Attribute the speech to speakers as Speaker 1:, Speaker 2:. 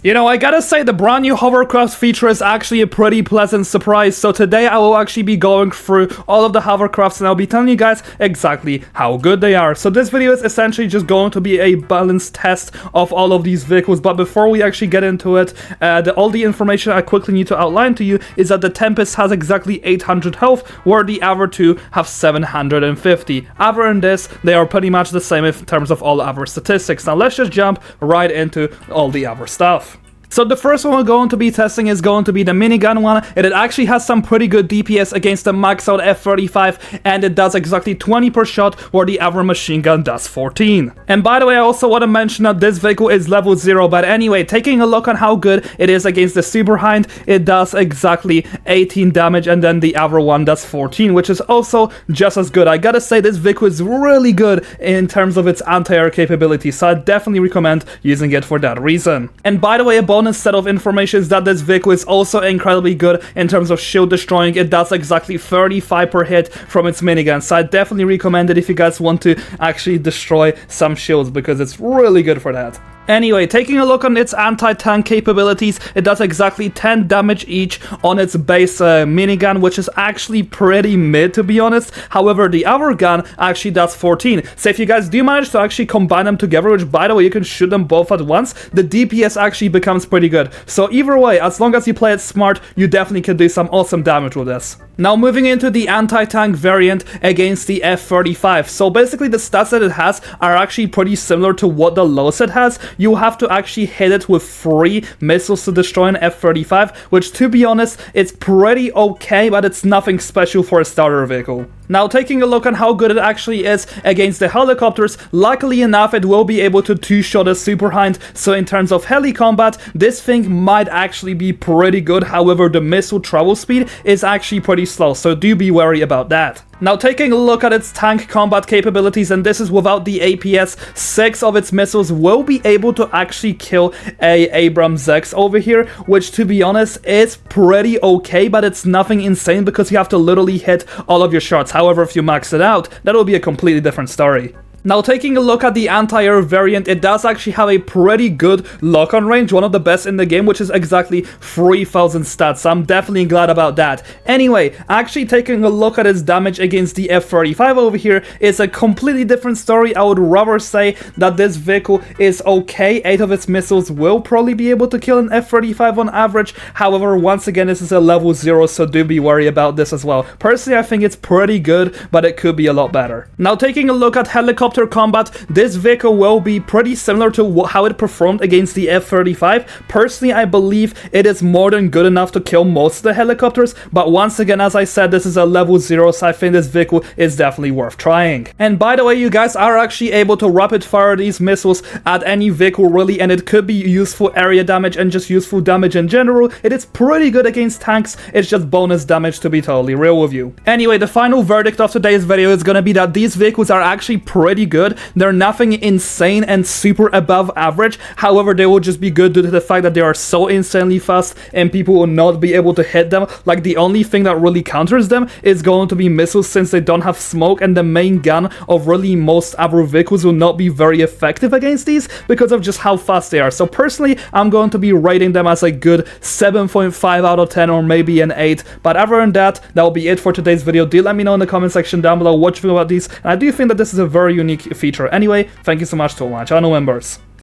Speaker 1: You know, I gotta say the brand new Hovercrafts feature is actually a pretty pleasant surprise, so today I will actually be going through all of the Hovercrafts and I'll be telling you guys exactly how good they are. So this video is essentially just going to be a balanced test of all of these vehicles, but before we actually get into it, all the information I quickly need to outline to you is that the Tempest has exactly 800 health, where the other two have 750. Other than this, they are pretty much the same in terms of all other statistics. Now let's just jump right into all the other stuff. So the first one we're going to be testing is going to be the minigun one, and it actually has some pretty good DPS against the max out F-35, and it does exactly 20 per shot, where the other machine gun does 14. And by the way, I also want to mention that this vehicle is level 0, but anyway, taking a look on how good it is against the Super Hind, it does exactly 18 damage, and then the other one does 14, which is also just as good. I gotta say, this vehicle is really good in terms of its anti-air capability, so I definitely recommend using it for that reason. And by the way, a bonus set of information is that this vehicle is also incredibly good in terms of shield destroying. It does exactly 35 per hit from its minigun, so I definitely recommend it if you guys want to actually destroy some shields, because it's really good for that. Anyway, taking a look on its anti-tank capabilities, it does exactly 10 damage each on its base minigun, which is actually pretty mid, to be honest. However, the other gun actually does 14. So if you guys do manage to actually combine them together, which by the way, you can shoot them both at once, the DPS actually becomes pretty good. So either way, as long as you play it smart, you definitely can do some awesome damage with this. Now moving into the anti-tank variant against the F-35. So basically the stats that it has are actually pretty similar to what the low set has. You have to actually hit it with 3 missiles to destroy an F-35, which to be honest, it's pretty okay, but it's nothing special for a starter vehicle. Now taking a look on how good it actually is against the helicopters, luckily enough it will be able to two-shot a Super Hind, so in terms of heli combat, this thing might actually be pretty good. However, the missile travel speed is actually pretty slow, so do be wary about that. Now taking a look at its tank combat capabilities, and this is without the APS, 6 of its missiles will be able to actually kill a Abrams X over here, which to be honest is pretty okay, but it's nothing insane because you have to literally hit all of your shots. However, if you max it out, that will be a completely different story. Now taking a look at the anti-air variant, it does actually have a pretty good lock-on range, one of the best in the game, which is exactly 3000 stats, so I'm definitely glad about that. Anyway, actually taking a look at its damage against the F-35 over here is a completely different story. I would rather say that this vehicle is okay. 8 of its missiles will probably be able to kill an F-35 on average. However, once again, this is a level 0, so do be wary about this as well. Personally, I think it's pretty good, but it could be a lot better. Now taking a look at helicopter combat, this vehicle will be pretty similar to how it performed against the F-35. Personally, I believe it is more than good enough to kill most of the helicopters, but once again, as I said, this is a level 0, so I think this vehicle is definitely worth trying. And by the way, you guys are actually able to rapid fire these missiles at any vehicle really, and it could be useful area damage and just useful damage in general. It is pretty good against tanks, it's just bonus damage, to be totally real with you. Anyway, the final verdict of today's video is gonna be that these vehicles are actually pretty good. They're nothing insane and super above average. However, they will just be good due to the fact that they are so insanely fast and people will not be able to hit them. Like, the only thing that really counters them is going to be missiles, since they don't have smoke, and the main gun of really most other vehicles will not be very effective against these because of just how fast they are. So personally, I'm going to be rating them as a good 7.5 out of 10 or maybe an 8. But other than that, that will be it for today's video. Do let me know in the comment section down below what you think about these, and I do think that this is a very unique feature. Anyway, thank you so much to all my channel members.